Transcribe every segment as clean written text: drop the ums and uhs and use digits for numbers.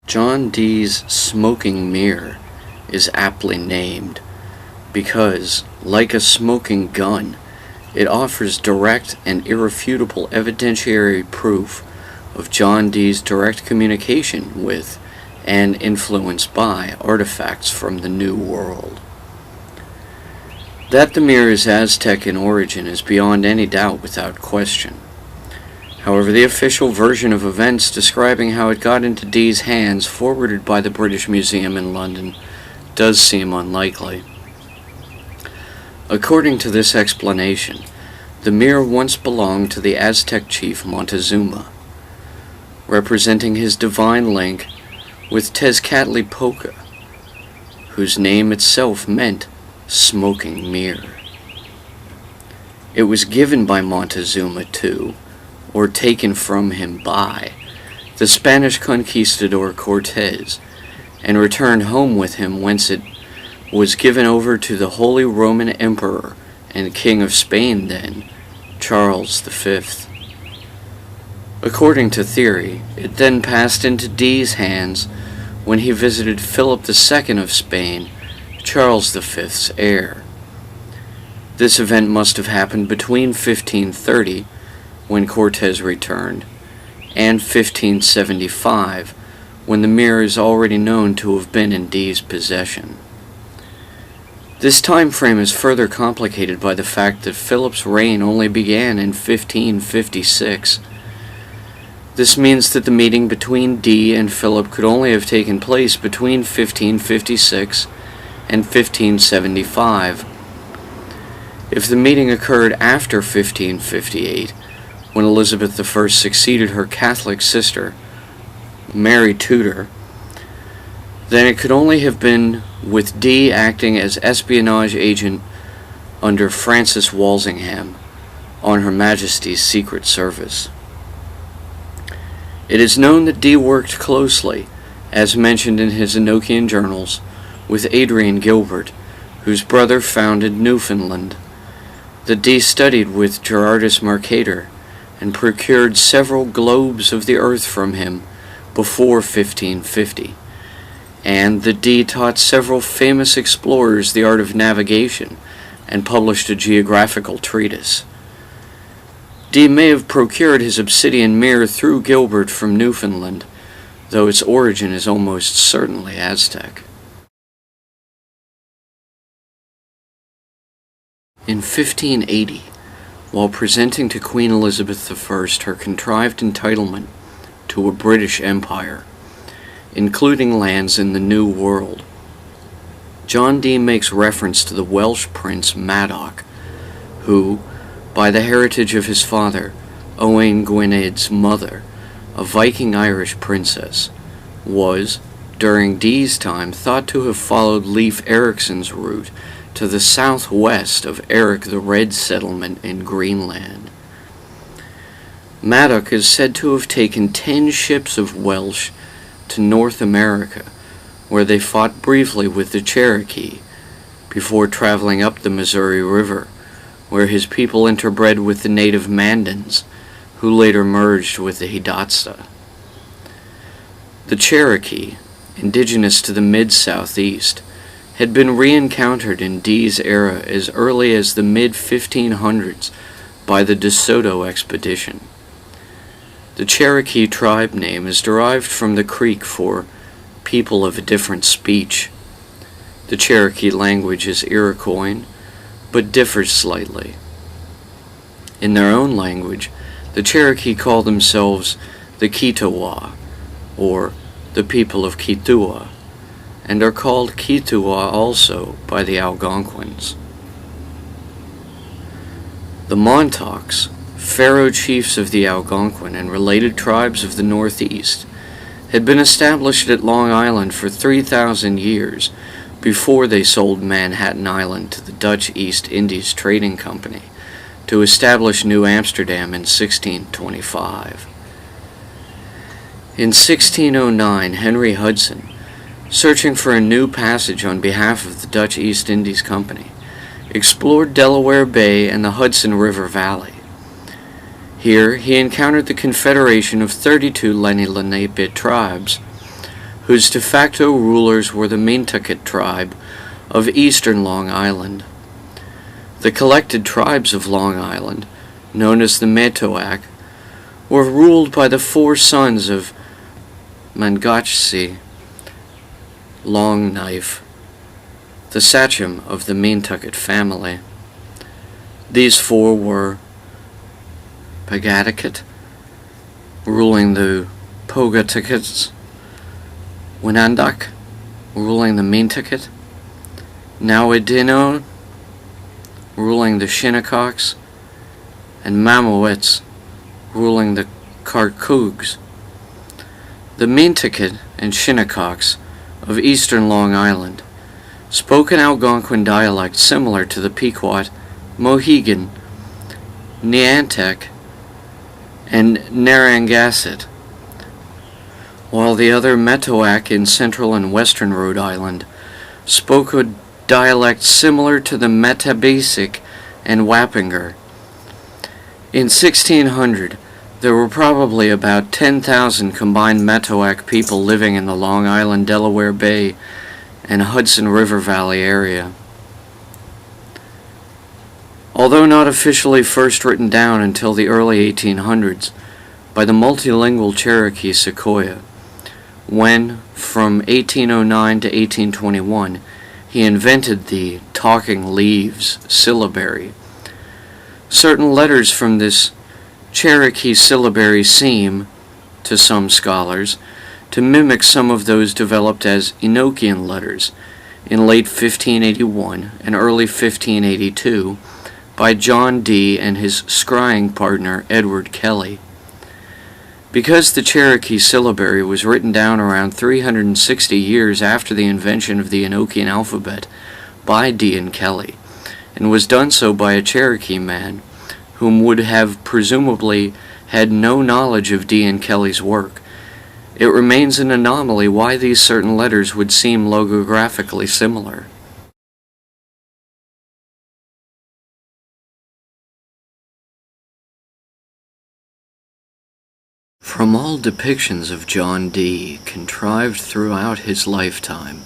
John Dee's smoking mirror is aptly named because, like a smoking gun, it offers direct and irrefutable evidentiary proof of John Dee's direct communication with and influence by artifacts from the New World. That the mirror is Aztec in origin is beyond any doubt without question. However, the official version of events describing how it got into Dee's hands, forwarded by the British Museum in London, does seem unlikely. According to this explanation, the mirror once belonged to the Aztec chief Montezuma, representing his divine link with Tezcatlipoca, whose name itself meant smoking mirror. It was given by Montezuma to, or taken from him by, the Spanish conquistador Cortes, and returned home with him, whence it was given over to the Holy Roman Emperor and King of Spain then, Charles V. According to theory, it then passed into Dee's hands when he visited Philip II of Spain, Charles V's heir. This event must have happened between 1530, when Cortes returned, and 1575, when the mirror is already known to have been in Dee's possession. This time frame is further complicated by the fact that Philip's reign only began in 1556. This means that the meeting between Dee and Philip could only have taken place between 1556 and 1575. If the meeting occurred after 1558, when Elizabeth I succeeded her Catholic sister, Mary Tudor, then it could only have been with Dee acting as espionage agent under Francis Walsingham on Her Majesty's Secret Service. It is known that Dee worked closely, as mentioned in his Enochian journals, with Adrian Gilbert, whose brother founded Newfoundland, that Dee studied with Gerardus Mercator and procured several globes of the earth from him before 1550, and that Dee taught several famous explorers the art of navigation and published a geographical treatise. Dee may have procured his obsidian mirror through Gilbert from Newfoundland, though its origin is almost certainly Aztec. In 1580, while presenting to Queen Elizabeth I her contrived entitlement to a British Empire, including lands in the New World, John Dee makes reference to the Welsh prince Madoc, who, by the heritage of his father, Owain Gwyned's mother, a Viking Irish princess, was, during Dee's time, thought to have followed Leif Erikson's route to the southwest of Eric the Red settlement in Greenland. Madoc is said to have taken 10 ships of Welsh to North America, where they fought briefly with the Cherokee, before traveling up the Missouri River, where his people interbred with the native Mandans, who later merged with the Hidatsa. The Cherokee, indigenous to the mid-southeast, had been re-encountered in Dee's era as early as the mid-1500s by the DeSoto expedition. The Cherokee tribe name is derived from the Creek for people of a different speech. The Cherokee language is Iroquois, but differs slightly. In their own language, the Cherokee call themselves the Kitawa, or the people of Kitua, and are called Kitua also by the Algonquins. The Montauks, pharaoh chiefs of the Algonquin and related tribes of the Northeast, had been established at Long Island for 3,000 years before they sold Manhattan Island to the Dutch East Indies Trading Company to establish New Amsterdam in 1625. In 1609, Henry Hudson, searching for a new passage on behalf of the Dutch East Indies Company, explored Delaware Bay and the Hudson River Valley. Here he encountered the confederation of 32 Lenni Lenape tribes, whose de facto rulers were the Montauks tribe of eastern Long Island. The collected tribes of Long Island, known as the Madoc, were ruled by the four sons of Mangachi, Long Knife, the sachem of the Montauks family. These four were Pagadicat, ruling the Pogatucats, Winandoc, ruling the Montauks, Nawidino, ruling the Shinnecoecks, and Mamowets, ruling the Carcoogs. The Montauks and Shinnecoecks of eastern Long Island spoke an Algonquin dialect similar to the Pequot, Mohegan, Neantic, and Narragansett, while the other Metoac in central and western Rhode Island spoke a dialect similar to the Metabasic and Wappinger. In 1600, there were probably about 10,000 combined Metoac people living in the Long Island, Delaware Bay, and Hudson River Valley area. Although not officially first written down until the early 1800s by the multilingual Cherokee Sequoyah, when, from 1809 to 1821, he invented the talking leaves syllabary, certain letters from this Cherokee syllabary seem, to some scholars, to mimic some of those developed as Enochian letters in late 1581 and early 1582 by John Dee and his scrying partner Edward Kelly. Because the Cherokee syllabary was written down around 360 years after the invention of the Enochian alphabet by Dee and Kelly, and was done so by a Cherokee man whom would have presumably had no knowledge of Dee and Kelly's work, it remains an anomaly why these certain letters would seem logographically similar. From all depictions of John Dee contrived throughout his lifetime,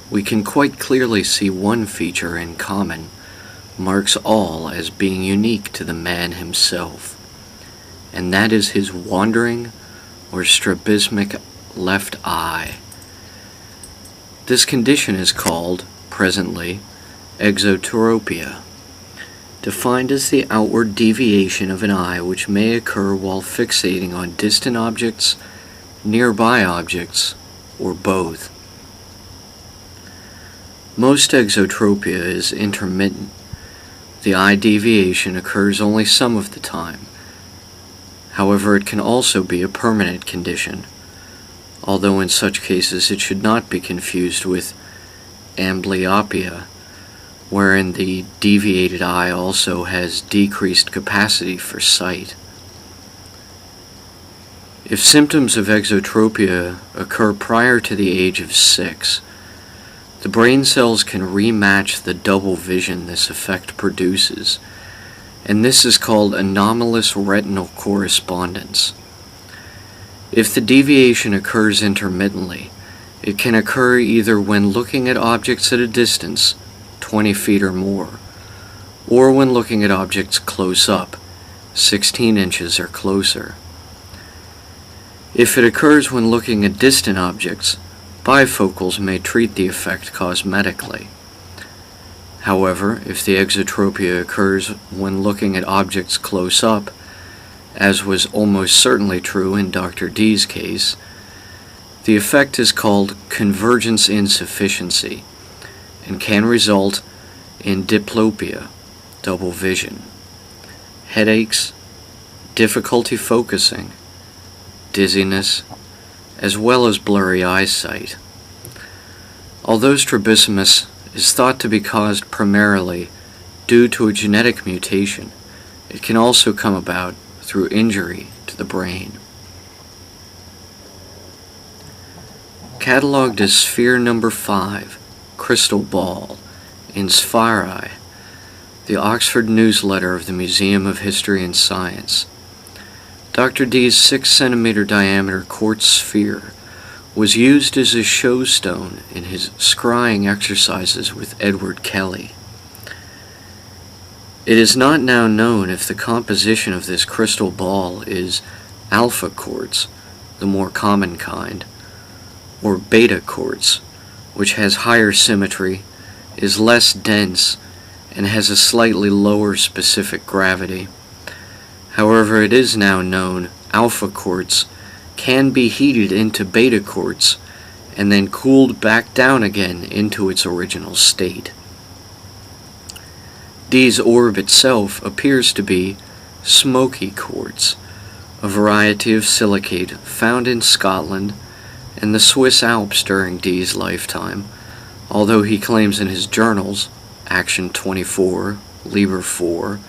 we can quite clearly see one feature in common marks all as being unique to the man himself, and that is his wandering or strabismic left eye. This condition is called, presently, exotropia, defined as the outward deviation of an eye which may occur while fixating on distant objects, nearby objects, or both. Most exotropia is intermittent. The eye deviation occurs only some of the time. However, it can also be a permanent condition, although in such cases it should not be confused with amblyopia, wherein the deviated eye also has decreased capacity for sight. If symptoms of exotropia occur prior to the age of 6, the brain cells can rematch the double vision this effect produces, and this is called anomalous retinal correspondence. If the deviation occurs intermittently, it can occur either when looking at objects at a distance, 20 feet or more, or when looking at objects close up, 16 inches or closer. If it occurs when looking at distant objects, bifocals may treat the effect cosmetically. However, if the exotropia occurs when looking at objects close up, as was almost certainly true in Dr. D's case, the effect is called convergence insufficiency and can result in diplopia, double vision, headaches, difficulty focusing, dizziness, as well as blurry eyesight. Although strabismus is thought to be caused primarily due to a genetic mutation, it can also come about through injury to the brain. Catalogued as sphere number 5, crystal ball, in Sphaerae, the Oxford newsletter of the Museum of History and Science, Dr. D's 6 centimeter diameter quartz sphere was used as a showstone in his scrying exercises with Edward Kelly. It is not now known if the composition of this crystal ball is alpha quartz, the more common kind, or beta quartz, which has higher symmetry, is less dense, and has a slightly lower specific gravity. However, it is now known alpha quartz can be heated into beta quartz and then cooled back down again into its original state. Dee's orb itself appears to be smoky quartz, a variety of silicate found in Scotland and the Swiss Alps during Dee's lifetime, although he claims in his journals, Action 24, Liber 4,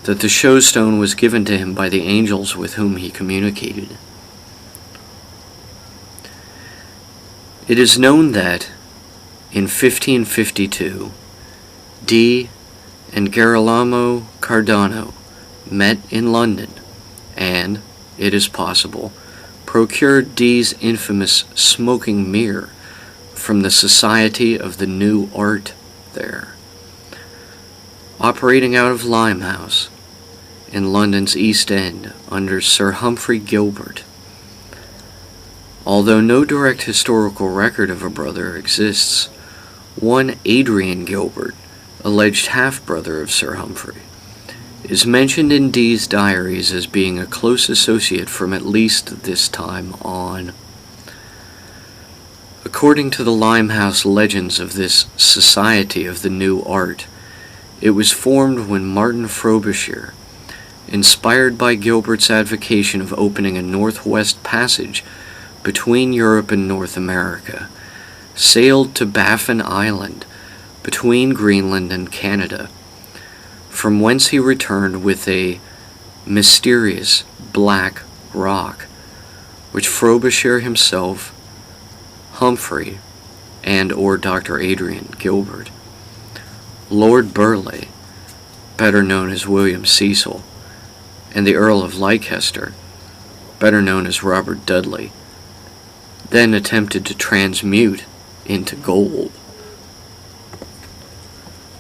that the showstone was given to him by the angels with whom he communicated. It is known that, in 1552, Dee and Girolamo Cardano met in London and, it is possible, procured Dee's infamous smoking mirror from the Society of the New Art there, operating out of Limehouse in London's East End under Sir Humphrey Gilbert. Although no direct historical record of a brother exists, one Adrian Gilbert, alleged half-brother of Sir Humphrey, is mentioned in Dee's diaries as being a close associate from at least this time on. According to the Limehouse legends of this Society of the New Art, it was formed when Martin Frobisher, inspired by Gilbert's advocation of opening a northwest passage between Europe and North America, sailed to Baffin Island, between Greenland and Canada, from whence he returned with a mysterious black rock, which Frobisher himself, Humphrey, and or Dr. Adrian Gilbert, Lord Burleigh, better known as William Cecil, and the Earl of Leicester, better known as Robert Dudley, then attempted to transmute into gold.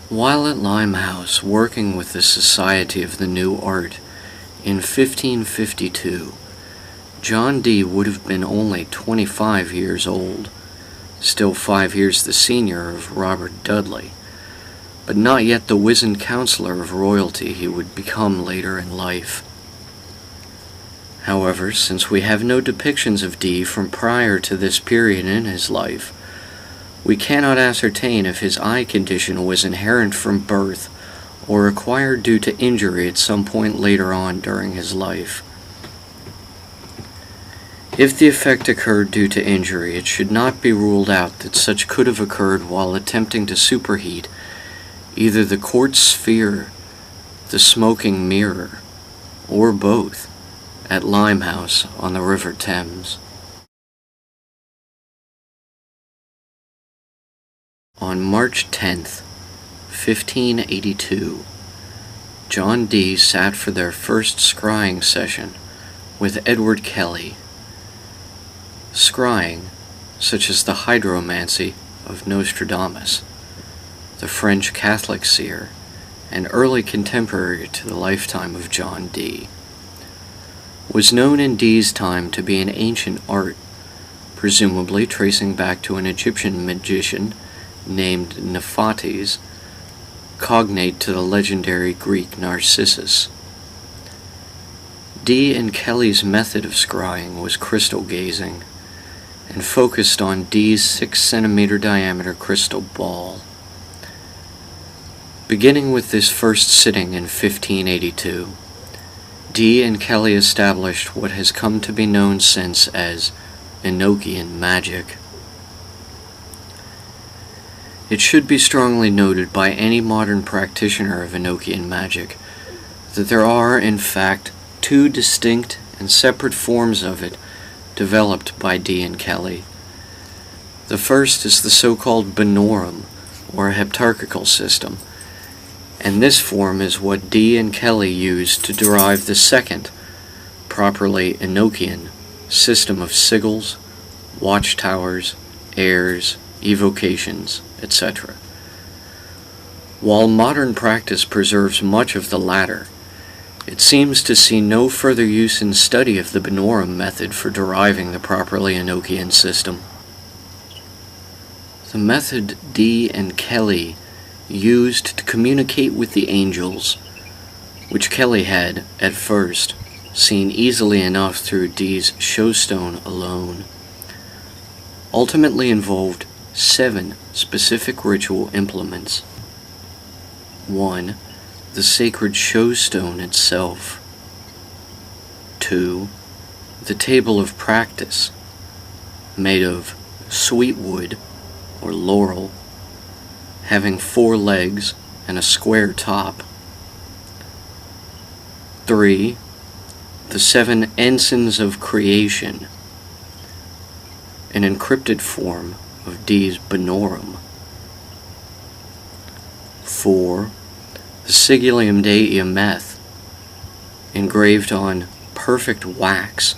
While at Limehouse working with the Society of the New Art in 1552, John Dee would have been only 25 years old, still 5 years the senior of Robert Dudley, but not yet the wizened counselor of royalty he would become later in life. However, since we have no depictions of Dee from prior to this period in his life, we cannot ascertain if his eye condition was inherent from birth or acquired due to injury at some point later on during his life. If the effect occurred due to injury, it should not be ruled out that such could have occurred while attempting to superheat either the quartz sphere, the smoking mirror, or both, at Limehouse on the River Thames. On March 10th, 1582, John Dee sat for their first scrying session with Edward Kelly. Scrying, such as the hydromancy of Nostradamus, the French Catholic seer, and early contemporary to the lifetime of John Dee, was known in Dee's time to be an ancient art, presumably tracing back to an Egyptian magician named Nephates, cognate to the legendary Greek Narcissus. Dee and Kelly's method of scrying was crystal gazing, and focused on Dee's 6-centimeter diameter crystal ball. Beginning with this first sitting in 1582, Dee and Kelly established what has come to be known since as Enochian Magick. It should be strongly noted by any modern practitioner of Enochian Magick that there are, in fact, two distinct and separate forms of it developed by Dee and Kelly. The first is the so-called Binorum, or heptarchical system, and this form is what Dee and Kelly used to derive the second, properly Enochian, system of sigils, watchtowers, airs, evocations, etc. While modern practice preserves much of the latter, it seems to see no further use in study of the Benorum method for deriving the properly Enochian system. The method Dee and Kelly used to communicate with the angels, which Kelly had, at first, seen easily enough through Dee's showstone alone, ultimately involved 7 specific ritual implements. 1. The sacred showstone itself. 2. The table of practice, made of sweetwood or laurel, having 4 legs and a square top. 3. The 7 ensigns of creation, an encrypted form of Dee's Benorum. 4. The Sigillium Dei meth, engraved on perfect wax,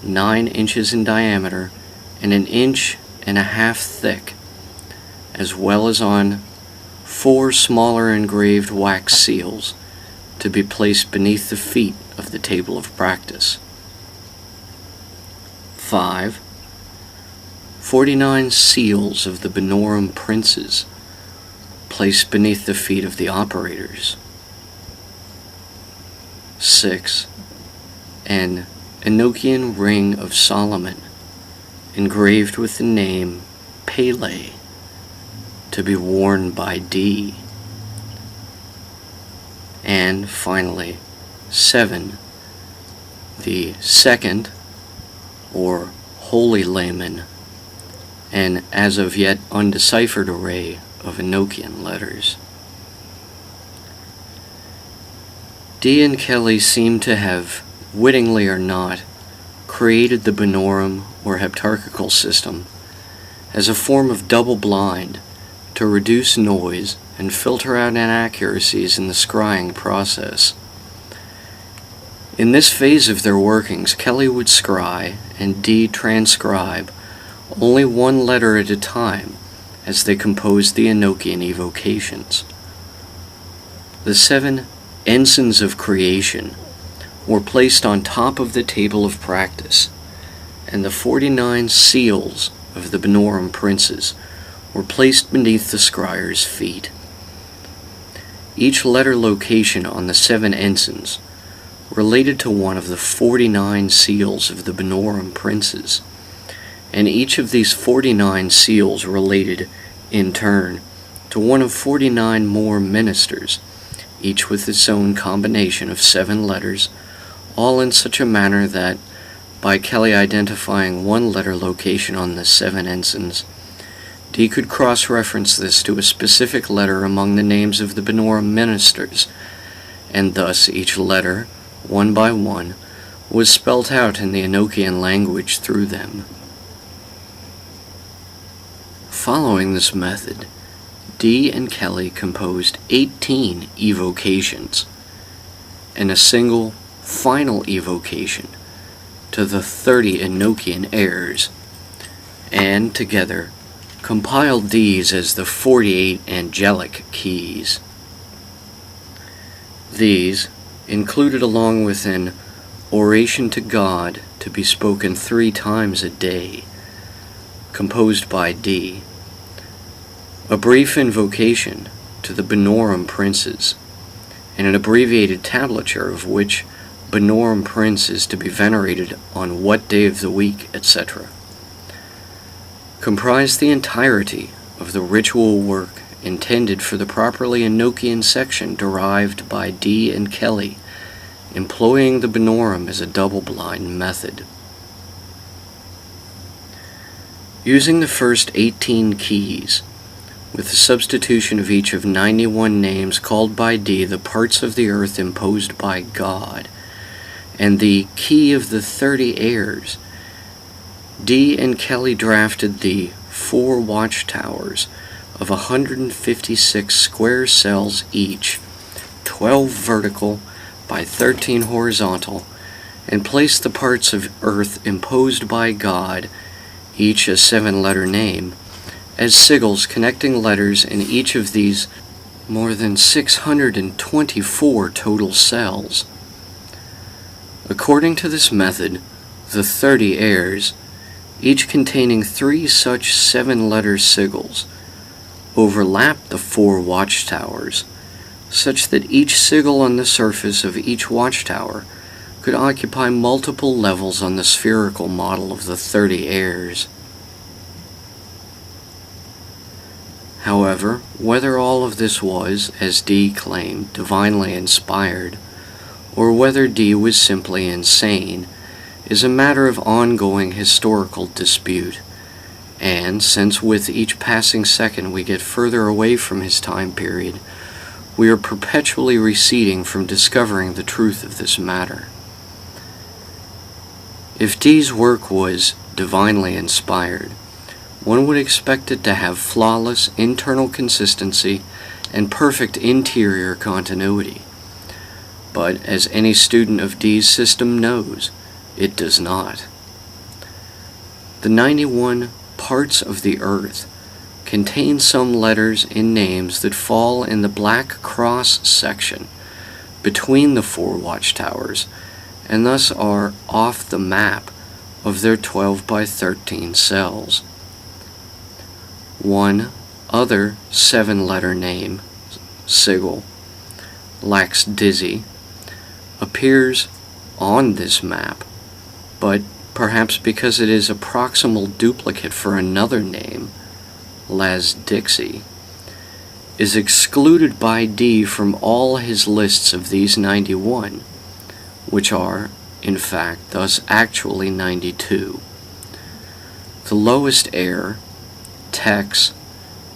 9 inches in diameter and 1.5 inches thick, as well as on 4 smaller engraved wax seals to be placed beneath the feet of the table of practice. 5. 49 seals of the Benorum princes, placed beneath the feet of the operators. 6. An Enochian ring of Solomon, engraved with the name Pele, to be worn by Dee. And finally, 7. The second, or Holy Layman, an as of yet undeciphered array of Enochian letters. Dee and Kelly seem to have, wittingly or not, created the Benorum or heptarchical system as a form of double blind to reduce noise and filter out inaccuracies in the scrying process. In this phase of their workings, Kelly would scry and Dee transcribe only 1 letter at a time as they composed the Enochian evocations. The 7 ensigns of creation were placed on top of the table of practice, and the 49 seals of the Benorum princes were placed beneath the scryer's feet. Each letter location on the 7 ensigns related to one of the 49 seals of the Benorum princes, and each of these 49 seals related, in turn, to one of 49 more ministers, each with its own combination of 7 letters, all in such a manner that, by Kelly identifying 1 letter location on the 7 ensigns, Dee could cross-reference this to a specific letter among the names of the Benorum ministers, and thus each letter, one by one, was spelt out in the Enochian language through them. Following this method, Dee and Kelly composed 18 evocations, and a single final evocation to the 30 Enochian heirs, and together compiled these as the 48 angelic keys. These, included along with an oration to God to be spoken 3 times a day, composed by Dee, a brief invocation to the Benorum princes, and an abbreviated tablature of which Benorum prince is to be venerated on what day of the week, etc., comprised the entirety of the ritual work intended for the properly Enochian section derived by Dee and Kelly, employing the Benorum as a double-blind method. Using the first 18 keys, with the substitution of each of 91 names called by Dee the parts of the earth imposed by God, and the key of the 30 heirs, Dee and Kelly drafted the 4 watchtowers of 156 square cells each, 12 vertical by 13 horizontal, and placed the parts of earth imposed by God each a 7-letter name, as sigils connecting letters in each of these more than 624 total cells. According to this method, the 30 heirs, each containing 3 such 7-letter sigils, overlap the 4 watchtowers, such that each sigil on the surface of each watchtower could occupy multiple levels on the spherical model of the 30 heirs. However, whether all of this was, as Dee claimed, divinely inspired, or whether Dee was simply insane, is a matter of ongoing historical dispute, and since with each passing second we get further away from his time period, we are perpetually receding from discovering the truth of this matter. If Dee's work was divinely inspired, one would expect it to have flawless internal consistency and perfect interior continuity. But as any student of Dee's system knows, it does not. The 91 parts of the earth contain some letters in names that fall in the black cross section between the 4 watchtowers, and thus are off the map of their 12 by 13 cells. One other 7-letter name, sigil, Lax Dizzy, appears on this map, but perhaps because it is a proximal duplicate for another name, Las Dixie, is excluded by Dee from all his lists of these 91, which are, in fact, thus actually 92. The lowest heir, Tex,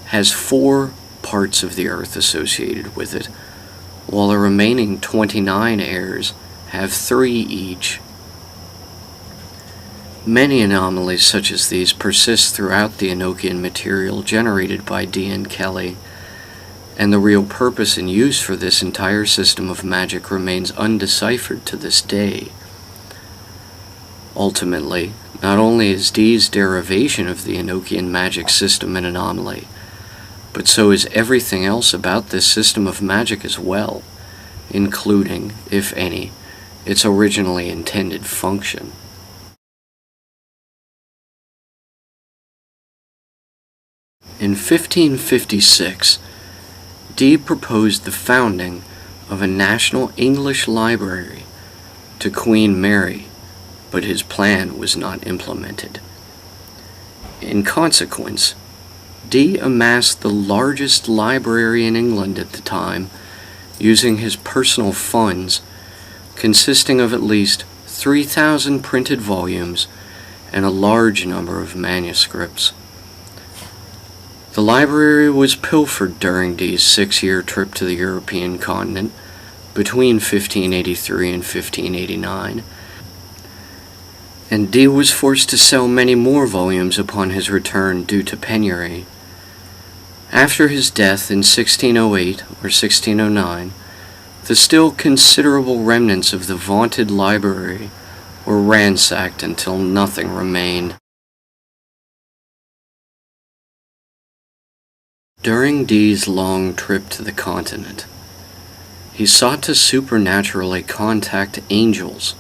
has 4 parts of the earth associated with it, while the remaining 29 heirs have 3 each. Many anomalies such as these persist throughout the Enochian material generated by Dee and Kelly, and the real purpose and use for this entire system of magic remains undeciphered to this day. Ultimately, not only is Dee's derivation of the Enochian magic system an anomaly, but so is everything else about this system of magic as well, including, if any, its originally intended function. In 1556, Dee proposed the founding of a national English library to Queen Mary, but his plan was not implemented. In consequence, Dee amassed the largest library in England at the time, using his personal funds, consisting of at least 3,000 printed volumes and a large number of manuscripts. The library was pilfered during Dee's 6-year trip to the European continent between 1583 and 1589, and Dee was forced to sell many more volumes upon his return due to penury. After his death in 1608 or 1609, the still considerable remnants of the vaunted library were ransacked until nothing remained. During Dee's long trip to the continent, he sought to supernaturally contact angels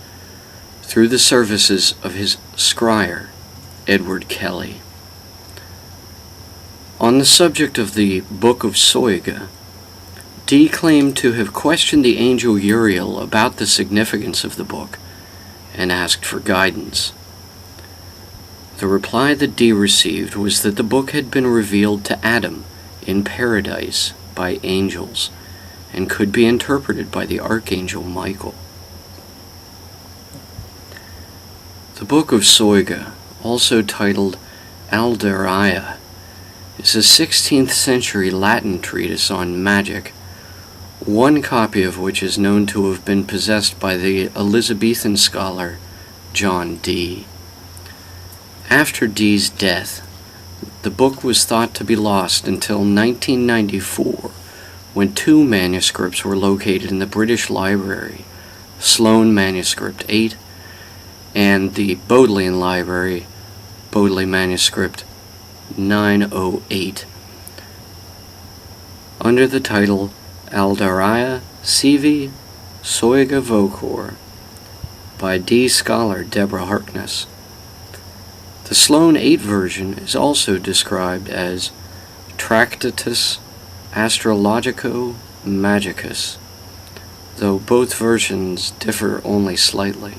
through the services of his scryer, Edward Kelly. On the subject of the Book of Soyga, Dee claimed to have questioned the angel Uriel about the significance of the book and asked for guidance. The reply that Dee received was that the book had been revealed to Adam in paradise by angels and could be interpreted by the archangel Michael. The Book of Soyga, also titled Alderia, is a 16th century Latin treatise on magic, one copy of which is known to have been possessed by the Elizabethan scholar John Dee. After Dee's death, the book was thought to be lost until 1994, when 2 manuscripts were located in the British Library, Sloane Manuscript 8 and the Bodleian Library, Bodley Manuscript 908, under the title Aldaria Sivi Soyga Vocor by D. Scholar Deborah Harkness. The Sloan 8 version is also described as Tractatus Astrologico Magicus, though both versions differ only slightly.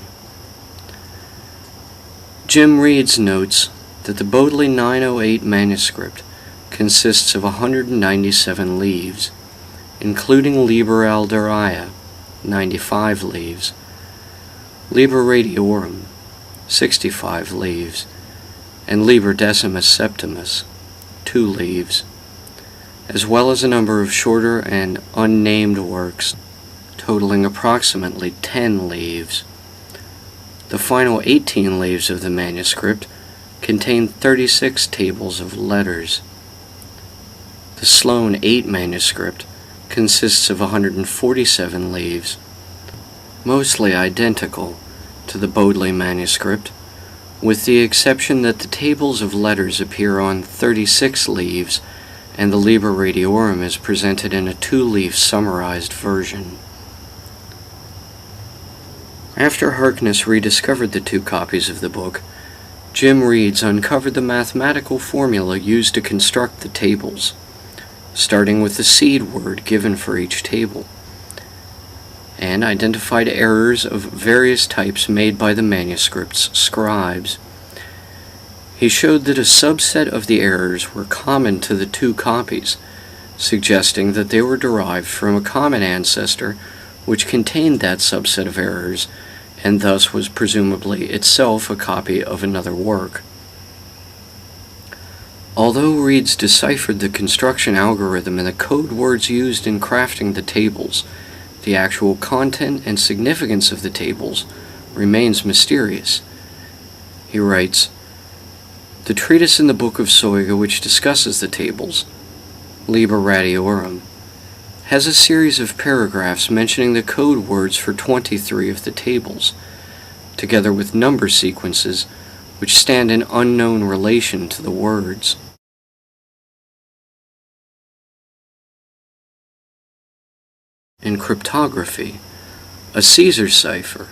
Jim Reed's notes that the Bodley 908 manuscript consists of 197 leaves, including Liber Aldaria, 95 leaves, Liber Radiorum, 65 leaves, and Liber Decimus Septimus, 2 leaves, as well as a number of shorter and unnamed works totaling approximately 10 leaves. The final 18 leaves of the manuscript contain 36 tables of letters. The Sloan 8 manuscript consists of 147 leaves, mostly identical to the Bodley manuscript, with the exception that the tables of letters appear on 36 leaves and the Liber Radiorum is presented in a 2-leaf summarized version. After Harkness rediscovered the 2 copies of the book, Jim Reeds uncovered the mathematical formula used to construct the tables, starting with the seed word given for each table, and identified errors of various types made by the manuscript's scribes. He showed that a subset of the errors were common to the 2 copies, suggesting that they were derived from a common ancestor which contained that subset of errors, and thus was presumably itself a copy of another work. Although Reeds deciphered the construction algorithm and the code words used in crafting the tables, the actual content and significance of the tables remains mysterious. He writes, "The treatise in the Book of Soyga which discusses the tables, Liber Radiorum, has a series of paragraphs mentioning the code words for 23 of the tables, together with number sequences which stand in unknown relation to the words. In cryptography, a Caesar cipher,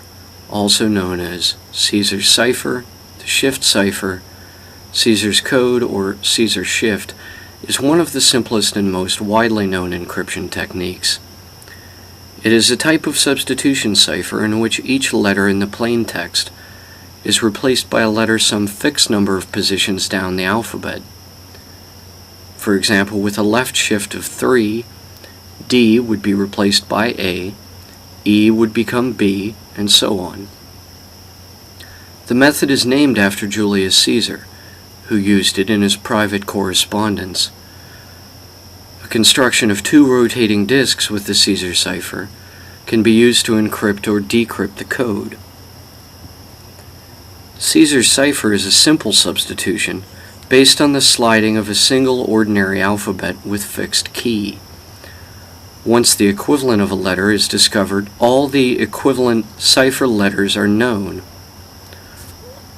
also known as Caesar's cipher, the shift cipher, Caesar's code, or Caesar shift, is one of the simplest and most widely known encryption techniques. It is a type of substitution cipher in which each letter in the plain text is replaced by a letter some fixed number of positions down the alphabet. For example, with a left shift of 3, D would be replaced by A, E would become B, and so on. The method is named after Julius Caesar, who used it in his private correspondence. A construction of 2 rotating disks with the Caesar cipher can be used to encrypt or decrypt the code. Caesar's cipher is a simple substitution based on the sliding of a single ordinary alphabet with fixed key. Once the equivalent of a letter is discovered, all the equivalent cipher letters are known.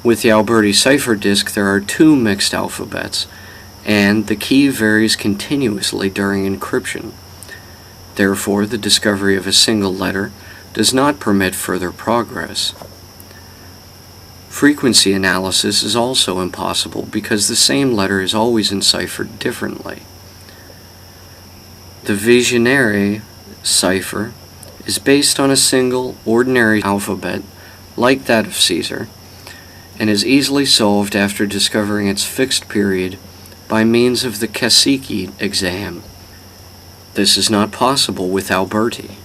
With the Alberti cipher disk, there are 2 mixed alphabets, and the key varies continuously during encryption. Therefore, the discovery of a single letter does not permit further progress. Frequency analysis is also impossible because the same letter is always enciphered differently. The Vigenère cipher is based on a single, ordinary alphabet like that of Caesar, and is easily solved after discovering its fixed period by means of the Cacique exam. This is not possible with Alberti.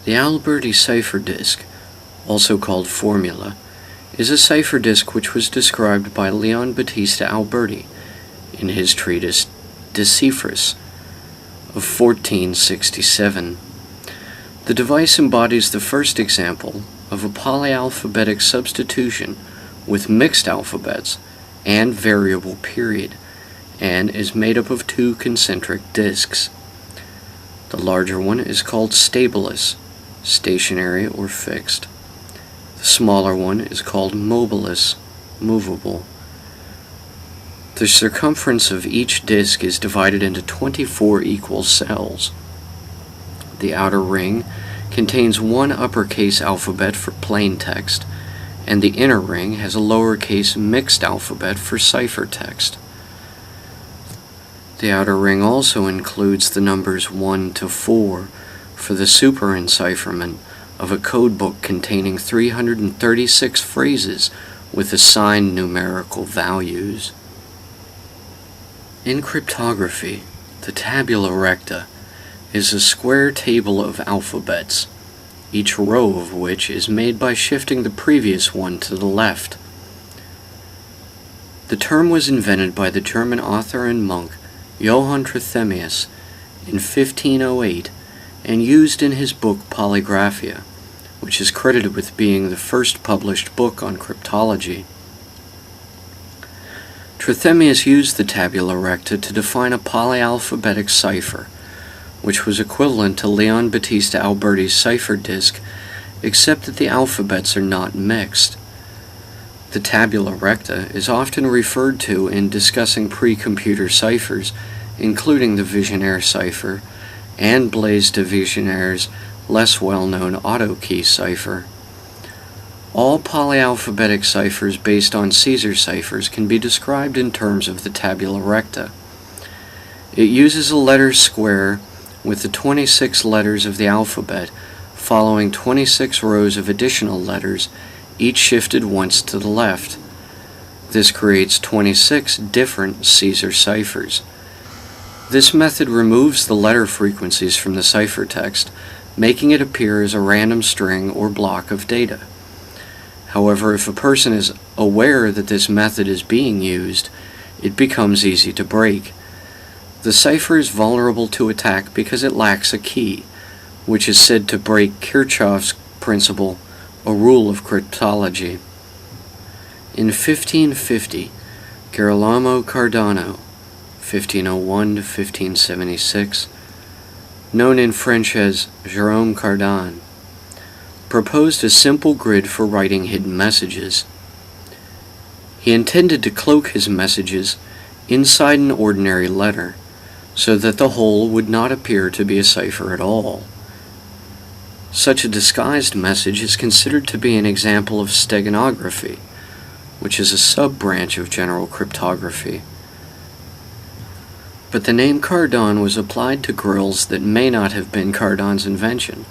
The Alberti cipher disk, also called formula, is a cipher disk which was described by Leon Battista Alberti in his treatise De Cifris of 1467. The device embodies the first example of a polyalphabetic substitution with mixed alphabets and variable period, and is made up of 2 concentric disks. The larger one is called stabilis, stationary or fixed. The smaller one is called mobilis, movable. The circumference of each disc is divided into 24 equal cells. The outer ring contains one uppercase alphabet for plain text, and the inner ring has a lowercase mixed alphabet for ciphertext. The outer ring also includes the numbers 1 to 4 for the super-encipherment of a codebook containing 336 phrases with assigned numerical values. In cryptography, the tabula recta is a square table of alphabets, each row of which is made by shifting the previous one to the left. The term was invented by the German author and monk Johann Trithemius in 1508 and used in his book Polygraphia, which is credited with being the first published book on cryptology. Trithemius used the tabula recta to define a polyalphabetic cipher, which was equivalent to Leon Battista Alberti's cipher disk, except that the alphabets are not mixed. The tabula recta is often referred to in discussing pre-computer ciphers, including the Vigenère cipher and Blaise de Vigenère's less well-known O.T.O key cipher. All polyalphabetic ciphers based on Caesar ciphers can be described in terms of the tabula recta. It uses a letter square with the 26 letters of the alphabet following 26 rows of additional letters, each shifted once to the left. This creates 26 different Caesar ciphers. This method removes the letter frequencies from the ciphertext, making it appear as a random string or block of data. However, if a person is aware that this method is being used, it becomes easy to break. The cipher is vulnerable to attack because it lacks a key, which is said to break Kirchhoff's principle, a rule of cryptology. In 1550, Girolamo Cardano, 1501 to 1576, known in French as Jérôme Cardin, proposed a simple grid for writing hidden messages. He intended to cloak his messages inside an ordinary letter, so that the whole would not appear to be a cipher at all. Such a disguised message is considered to be an example of steganography, which is a sub-branch of general cryptography. But the name Cardin was applied to grills that may not have been Cardin's invention,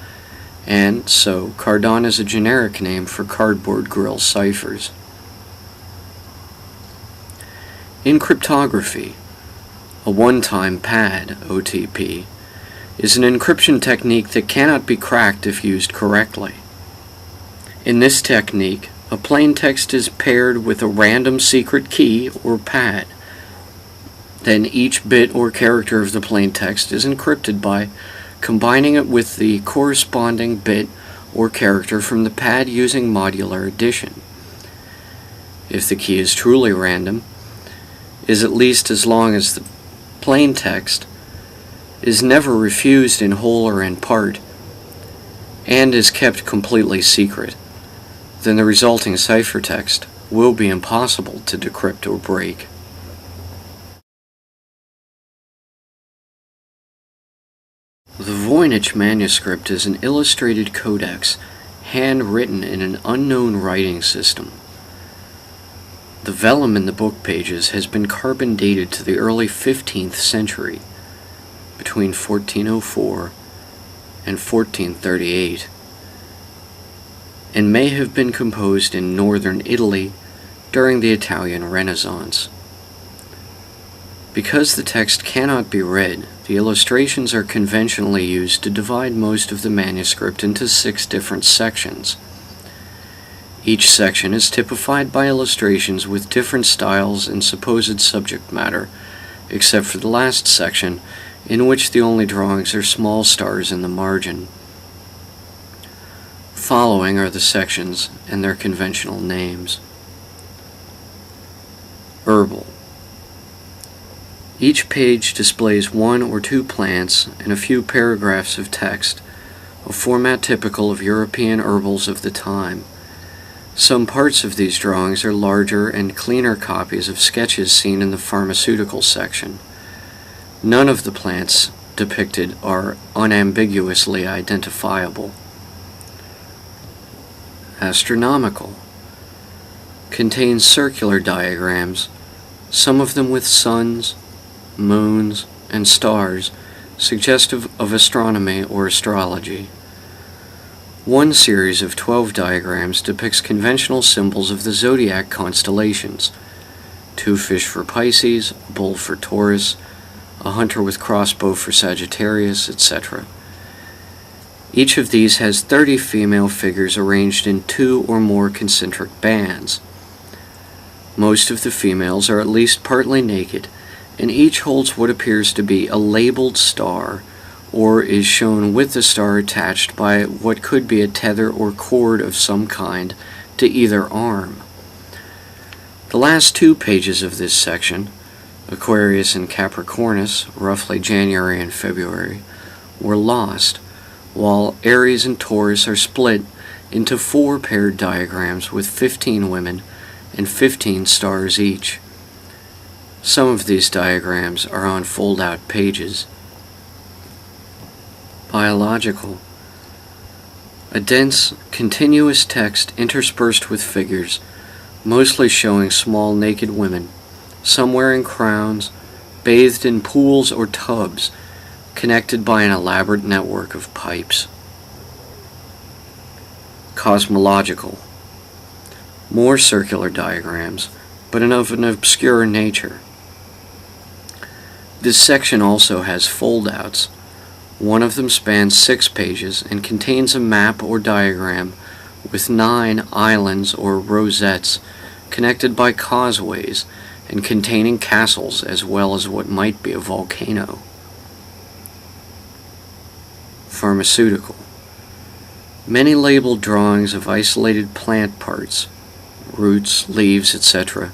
and so Cardin is a generic name for cardboard grill ciphers. In cryptography, a one-time pad, OTP, is an encryption technique that cannot be cracked if used correctly. In this technique, a plain text is paired with a random secret key or pad. Then each bit or character of the plain text is encrypted by combining it with the corresponding bit or character from the pad using modular addition. If the key is truly random, is at least as long as the plain text, is never refused in whole or in part, and is kept completely secret, then the resulting ciphertext will be impossible to decrypt or break. The Voynich manuscript is an illustrated codex handwritten in an unknown writing system. The vellum in the book pages has been carbon dated to the early 15th century, between 1404 and 1438, and may have been composed in northern Italy during the Italian Renaissance. Because the text cannot be read, the illustrations are conventionally used to divide most of the manuscript into 6 different sections. Each section is typified by illustrations with different styles and supposed subject matter, except for the last section, in which the only drawings are small stars in the margin. Following are the sections and their conventional names. Herbal. Each page displays 1 or 2 plants and a few paragraphs of text, a format typical of European herbals of the time. Some parts of these drawings are larger and cleaner copies of sketches seen in the pharmaceutical section. None of the plants depicted are unambiguously identifiable. Astronomical. Contains circular diagrams, some of them with suns, moons, and stars, suggestive of astronomy or astrology. One series of 12 diagrams depicts conventional symbols of the zodiac constellations: 2 fish for Pisces, a bull for Taurus, a hunter with crossbow for Sagittarius, etc. Each of these has 30 female figures arranged in 2 or more concentric bands. Most of the females are at least partly naked, and each holds what appears to be a labeled star, or is shown with the star attached by what could be a tether or cord of some kind to either arm. The last 2 pages of this section, Aquarius and Capricornus, roughly January and February, were lost, while Aries and Taurus are split into 4 paired diagrams with 15 women and 15 stars each. Some of these diagrams are on fold-out pages. Biological. A dense, continuous text interspersed with figures, mostly showing small naked women, some wearing crowns, bathed in pools or tubs, connected by an elaborate network of pipes. Cosmological. More circular diagrams, but of an obscure nature. This section also has foldouts. One of them spans 6 pages and contains a map or diagram with 9 islands or rosettes connected by causeways and containing castles as well as what might be a volcano. Pharmaceutical. Many labeled drawings of isolated plant parts, roots, leaves, etc.,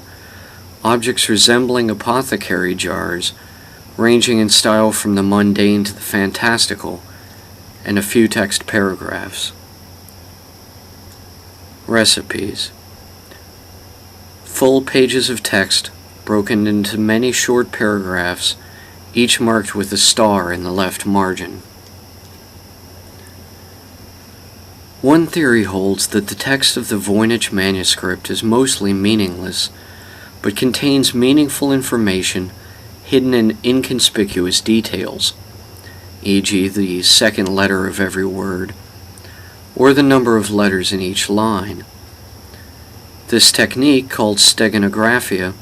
objects resembling apothecary jars, ranging in style from the mundane to the fantastical, and a few text paragraphs. Recipes. Full pages of text broken into many short paragraphs, each marked with a star in the left margin. One theory holds that the text of the Voynich manuscript is mostly meaningless, but contains meaningful information hidden in inconspicuous details, e.g. the second letter of every word, or the number of letters in each line. This technique, called steganographia,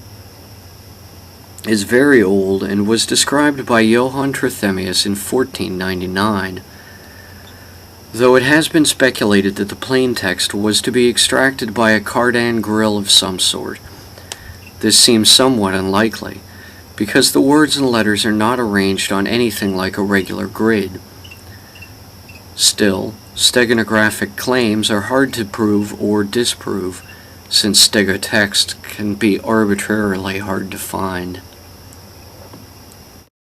is very old and was described by Johann Trithemius in 1499. Though it has been speculated that the plain text was to be extracted by a cardan grill of some sort, this seems somewhat unlikely, because the words and letters are not arranged on anything like a regular grid. Still, steganographic claims are hard to prove or disprove, since stegotext can be arbitrarily hard to find.